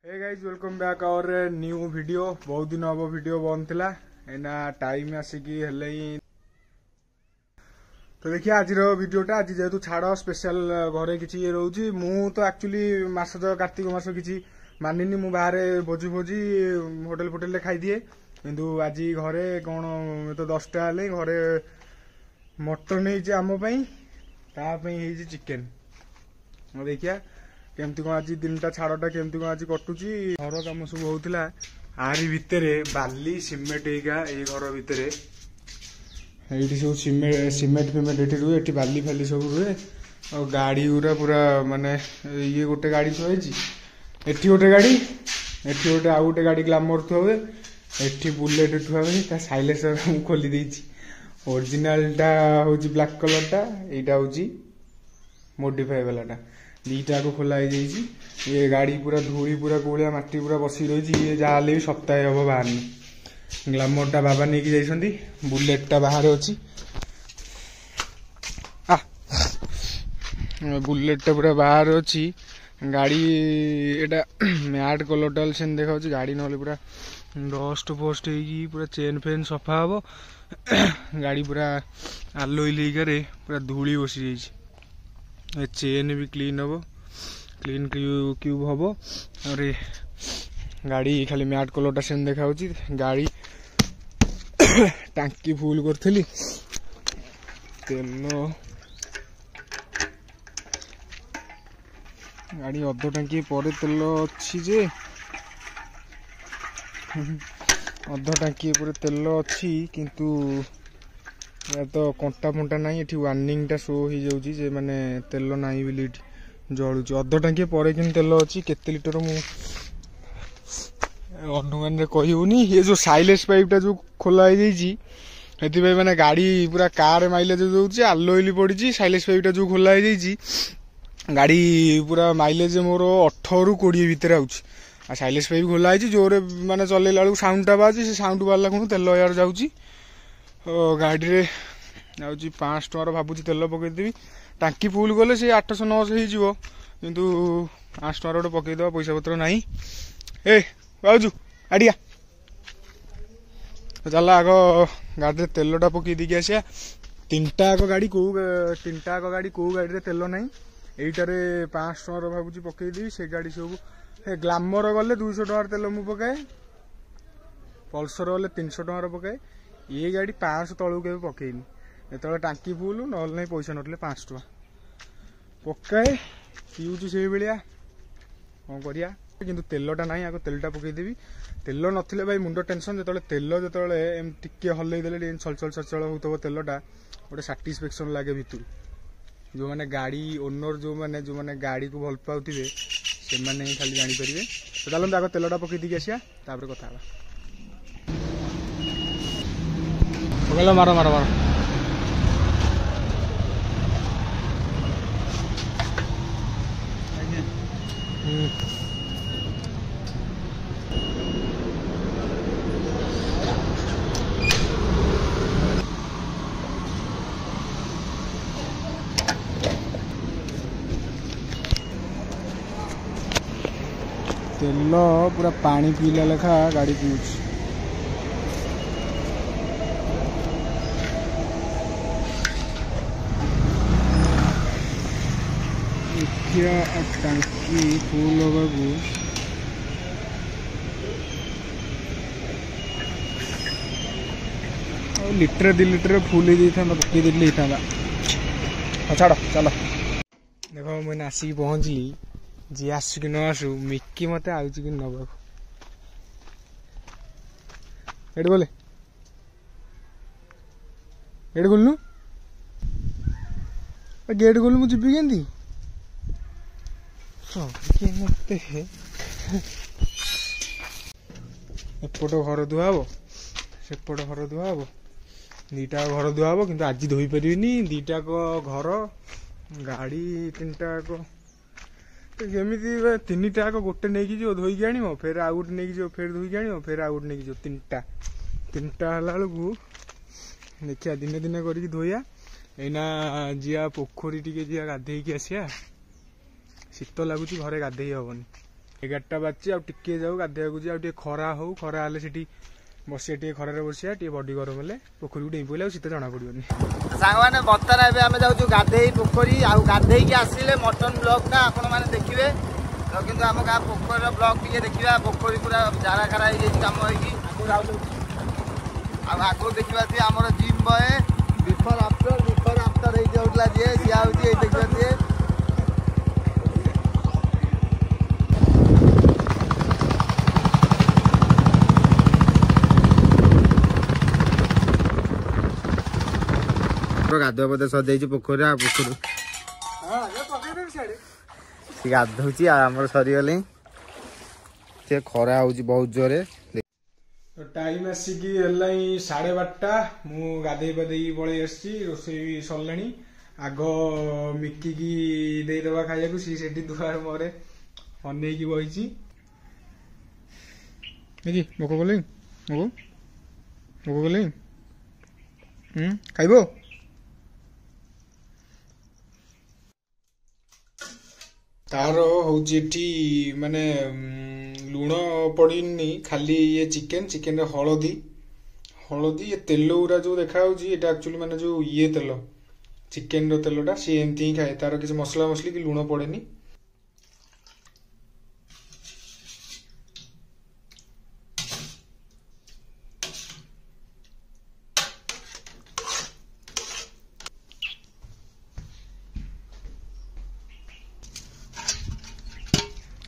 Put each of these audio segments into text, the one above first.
Hey guys welcome back our new video. बहुत दिन हम वीडियो बंद थिला एना टाइम आसिकी हेले ही तो देखिए आज वीडियोटा आज जेहेतु छाड़ स्पेशल घरे किसी रोची मु तो एक्चुअली मास कार्तिक मास किसी मानिनी मु बाहर भोजी भोजी होटेल फोटेल खाई दिए किंतु आज घरे कौन तो 10टा हेले घरे मटन है चिकेन देखिया केमती कौन आज दिनटा छाड़टा केमती कौन आज कटुची घर कम सब होता आरी भितर बाली सीमेंट ये घर भितर ये सब सीमेंट फिमेंट ये रुए ये बाली फाली सब रुए और गाड़ी गुरा पूरा माने ये गोटे गाड़ी थी एटी गोटे गाड़ी एटी गोटे आउ गोटे गाड़ी ग्लामर थुए एटी बुलेट थुआ साइलेंसर खोली देछि ओरिजिनलटा हूँ ब्लैक कलरटा यहाँ हूँ मॉडिफाई वालाटा दीटा को खोला ये गाड़ी पूरा धूली पूरा कोलिया माटी पूरा बसी रही ये जहाँ भी सप्ताह हम बाहर ग्लामरटा बाबा नहीं जाइछंती बुलेटटा बाहर अच्छी बुलेटटा पूरा बाहर अच्छी गाड़ी एटा मैट कलरटा से देखा गाड़ी ना पूरा डस्ट फस्ट हो पूरा चेन फेन सफा हम गाड़ी पूरा आलोइल पूरा धूली बसी जाइए चेन भी क्लीन हम क्लीन क्यूब हम और गाड़ी खाली मैट कलरटा से देखा गाड़ी टांकी फुल करी तेल गाड़ी अध टांकी पर तेल अच्छी जे अध टांकी पर तेल अच्छी किंतु तो कंटा फंटा ना ये वार्निंगटा शो हो जाऊँगी जे माने तेल ना बोली जलुच अध टांकी पर कि तेल अच्छी केते लिटर मु अनुमान कहूनी ये जो साइलेंस पाइपटा जो खोला है माने गाड़ी पूरा कार माइलेज दूसरी आलोइल पड़ी साइलेंस पाइपटा जो खोला है गाड़ी पूरा माइलेज मोर 18 ରୁ 20 भितर आ साइलेंस पाइप खोला है जोरे माने चलेला बेलू साउंडटा बाजी से साउंड बाहर खुण तेल यार जाऊँगी गाड़ी रे जाऊँगी 500 टकर भावुँ तेल पकईदेवी टांकी फुल गले से 800-900 हो किंतु 500 टकर गोटे पकईदे पैसा पत्र ना ए बाजू आड़िया चल आग गाड़ी तेलटा पकई देकी आसिया तीनटा गाड़ी कौ गाड़ी कौ गाड़ी तेल ना यहीटार 500 टकर भावुँ पकईदेवी से गाड़ी सब ग्लामर गले 200 टकर तेल मु पकाए पल्सर गले 300 टकर पकाए ये गाड़ी 500 तलू के पकईनी जो टांकी फुल ना नहीं पैसा नटले 500 टका पकाए पीऊँ से भाया कौन करिया किंतु तेलटा ना आगे तेलटा पकईदेवी तेल नथिले भाई मुंड टेंशन जो तेल जो टिके हल्ले देले छलछल छलछल होता तेलटा गोटे साटिस्फेक्शन लगे भितर जो मैंने गाड़ी ओनर जो मैंने गाड़ी को भल पाउथिबे से माने खाली जानी परिबे तो चलते आगे तेलटा पकई देकी आसिया तापर कथा हबा मारो मारो मारो तेल पूरा पानी पीला लेखा गाड़ी पीऊँ टांकी फुल होगा लिटर 2 लिटर फुल था पकई देती छाड़ चलो देखो मैंने आसिक पहुँचली जी आसु कि न आसु मिकी मत आउची कि नबाक एट बोले गेट खोलनु गेट खोलु मुझे जीवी केंदी एपट घर धुआ हम सेपट घर धुआ हम दीटा घर धुआ हम किंतु आज धोई पारिनी दीटा घर गाड़ी 3टा केमी 3टा गोटे नहीं जो धोईकी आण फेर आउ गोटे नहीं जो फेर धोईकी आण फेर आउ गोटे नहीं जो 3टा है बेलू देखिया दिने दिने करके धोया एना जिया पोखरी टी जिया गाधे आसिया शीत लगुच घरे गाधे हेनी 11ଟା ବାଜି ଆଉ ଟିକେ ଯାଉ ଗାଧେଇବାକୁ ଯିବା, ଆଉ ଟିକେ ଖରା ହଉ, ଖରା ହେଲେ ସେଠି ବସିବା, ଟିକେ ଖରାରେ ବସିବା, ଟିକେ ବଡି ଗରମ ହେଲେ ପୋଖରୀକୁ ଡେଇଁ ପଇଲେ ଆଉ ଶୀତ ଜଣା ପଡିବନି। ସାଙ୍ଗମାନେ ବର୍ତ୍ତମାନ ଏବେ ଆମେ ଯାଉଛୁ ଗାଧେଇ ପୋଖରୀ, ଆଉ ଗାଧେଇକି ଆସିଲେ ମଟନ ବ୍ଲଗଟା ଆପଣ ମାନେ ଦେଖିବେ। କିନ୍ତୁ ଆମ ଗାଁ ପୋଖରୀର ବ୍ଲଗ ଟିକେ ଦେଖିବା। ପୋଖରୀ ପୁରା ଜାରା ଖାରା ହେଇଯାଇଛି କାମ ହେଇକି, ଆଉ ଆଗକୁ ଦେଖିବା ଯେ ଆମର ଜିମ୍ ବଏ ବିଫୋର ଆଫ୍ଟର ହେଇଯାଉଥିଲା ଯିଏ ସିଏ ହଉଛି ଏଇ ଦେଖିବା ଯିଏ। ଗାଧୁଆ ପଧୁଆ ସରିଯାଇଛି ପୋଖରୀ, ଆଉ ପୋଖରୀ ସେ ଗାଧଉଛି, ଆଉ ଆମର ସରିଗଲେ ସେ ଖରା ହଉଛି ବହୁତ ଜୋରେ। ଟାଇମ ଆସିକି ହେଲାଣି 12:30। ମୁଁ ଗାଧେଇ ପାଧେଇକି ପଳେଇ ଆସିଛି, ରୋଷେଇ ବି ସରିଲାଣି। ଆଗ ମିକିକି ଦେଇଦବା ଖାଇବାକୁ, ସିଏ ସେଠି ଦୁଆର ମୁହଁରେ ଅନେଇକି ବଇଛି। ମିକି ଭୋକ କଲେଇଁ? ଭୋକ କଲେଇଁ? ଖାଇବ? ତାର ହଉଛି ଏଠି ମାନେ ଲୁଣ ପଡିନି, ଖାଲି ଇଏ ଚିକେନରେ ହଳଦୀ ଏ ତେଲ ଗୁରା ଯୋଉ ଦେଖା ଯାଉଛି ଏଟା ଆକ୍ଚୁଆଲି ମାନେ ଯୋଉ ଇଏ ତେଲ, ଚିକେନର ତେଲଟା, ସିଏ ଏମିତି ହିଁ ଖାଏ। ତାର କିଛି ମସଲା ମସଲି କି ଲୁଣ ପଡେନି।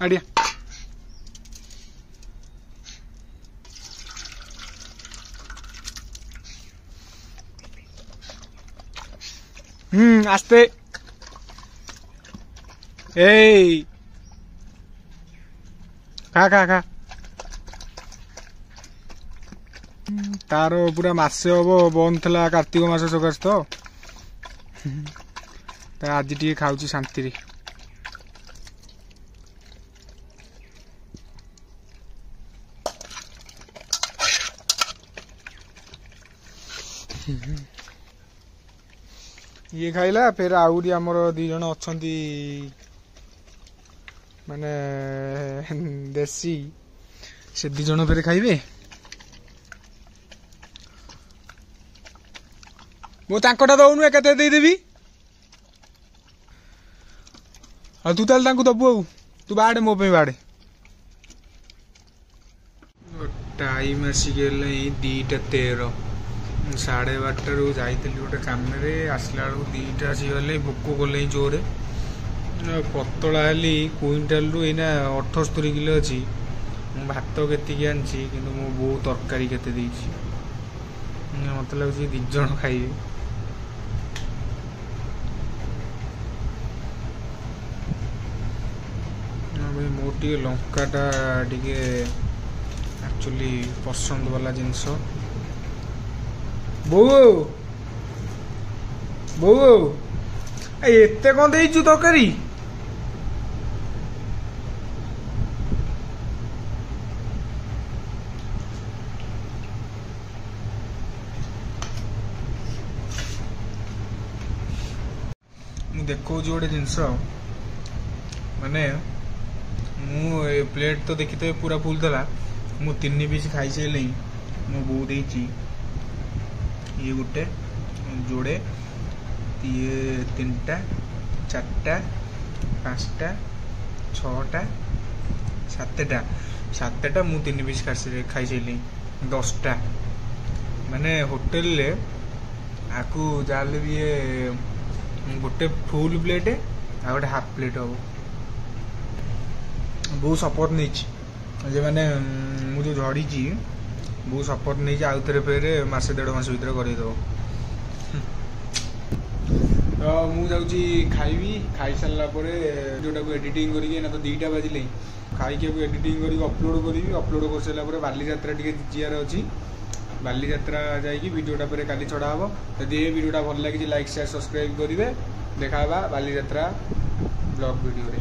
ଆଡ଼ିଆ ଆସ୍ତେ ଏଇ ଖା ଖା ଖା। ତାର ପୁରା ମାସେ ହବ ବନ୍ଦ ଥିଲା, କାର୍ତ୍ତିକ ମାସ ସକାଶେ ତ ଆଜି ଟିକେ ଖାଉଛି ଶାନ୍ତିରେ। ଇଏ ଖାଇଲା, ଫେର ଆହୁରି ଆମର 2 ଜଣ ଅଛନ୍ତି ମାନେ ଦେଶୀ, ସେ 2 ଜଣ ଫେରେ ଖାଇବେ। ମୁଁ ତାଙ୍କଟା ଦଉନୁ, ଏକାଥରେ ଦେଇଦେବି। ଆଉ ତୁ ତାହେଲେ ତାଙ୍କୁ ଦବୁ, ଆଉ ତୁ ବାହାଡେ, ମୋ ପାଇଁ ବାହାଡେ। ଟାଇମ ଆସିକି ହେଲେ 2:13। 12:30ରୁ ଯାଇଥିଲି ଗୋଟେ କାମରେ, ଆସିଲା ବେଳକୁ 2ଟା ଆସିଗଲେ। ଭୋକ କଲେ ଜୋରେ, ପତଳା ହେଲି। କୁଇଣ୍ଟାଲରୁ ଏଇନା 78 କିଲୋ ଅଛି। ମୁଁ ଭାତ କେତିକି ଆଣିଛି, କିନ୍ତୁ ମୋ ବୋଉ ତରକାରୀ କେତେ ଦେଇଛି। ମତେ ଲାଗୁଛି 2 ଜଣ ଖାଇବେ। ମୋର ଟିକେ ଲଙ୍କାଟା ଟିକେ ଆକ୍ଚୁଆଲି ପସନ୍ଦ ବାଲା ଜିନିଷ। ବୋଉ ଏତେ କଣ ଦେଇଛୁ ତରକାରୀ? ମୁଁ ଦେଖଉଛି ଗୋଟେ ଜିନିଷ, ମାନେ ମୁଁ ଏ ପ୍ଲେଟ୍ ତ ଦେଖିଥିବେ ପୁରା ଫୁଲ ଥିଲା, ମୁଁ 3 ପିସ୍ ଖାଇସାରିଲିଣି। ମୋ ବୋଉ ଦେଇଛି ଇଏ ଗୋଟେ ଯୋଡ଼େ, ଇଏ 3ଟା 4ଟା 5ଟା 6ଟା 7ଟା, ମୁଁ 3 ପିସ୍ ଖାଇସାରିଲିଣି। 10ଟା ମାନେ ହୋଟେଲରେ ଆକୁ ଯାହାହେଲେ ବି ଇଏ ଗୋଟେ ଫୁଲ ପ୍ଲେଟ୍ ଆଉ ଗୋଟେ ହାଫ୍ ପ୍ଲେଟ୍ ହବ। ବୋଉ ଶପଥ ନେଇଛି ଯେ ମାନେ ମୁଁ ଯୋଉ ଝଡ଼ିଛି, ବୋଉ ଶପଥ ନେଇଛି ଆଉ ଥରେ ଫେରେ 1.5 ମାସ ଭିତରେ କରେଇଦବ। ତ ମୁଁ ଯାଉଛି ଖାଇବି, ଖାଇସାରିଲା ପରେ ଯୋଉଟାକୁ ଏଡିଟିଂ କରିକି, ଏଇନା ତ 2ଟା ବାଜିଲେ, ଖାଇକି ଏଡିଟିଂ କରିକି ଅପଲୋଡ଼ କରିବି। ଅପଲୋଡ଼ କରିସାରିଲା ପରେ ବାଲିଯାତ୍ରା ଟିକେ ଯିବାର ଅଛି, ବାଲିଯାତ୍ରା ଯାଇକି ଭିଡ଼ିଓଟା ପରେ କାଲି ଛଡ଼ା ହେବ। ଯଦି ଏ ଭିଡ଼ିଓଟା ଭଲ ଲାଗିଛି, ଲାଇକ୍ ସେୟାର ସବସ୍କ୍ରାଇବ୍ କରିବେ। ଦେଖା ହେବା ବାଲିଯାତ୍ରା ବ୍ଲଗ ଭିଡ଼ିଓରେ।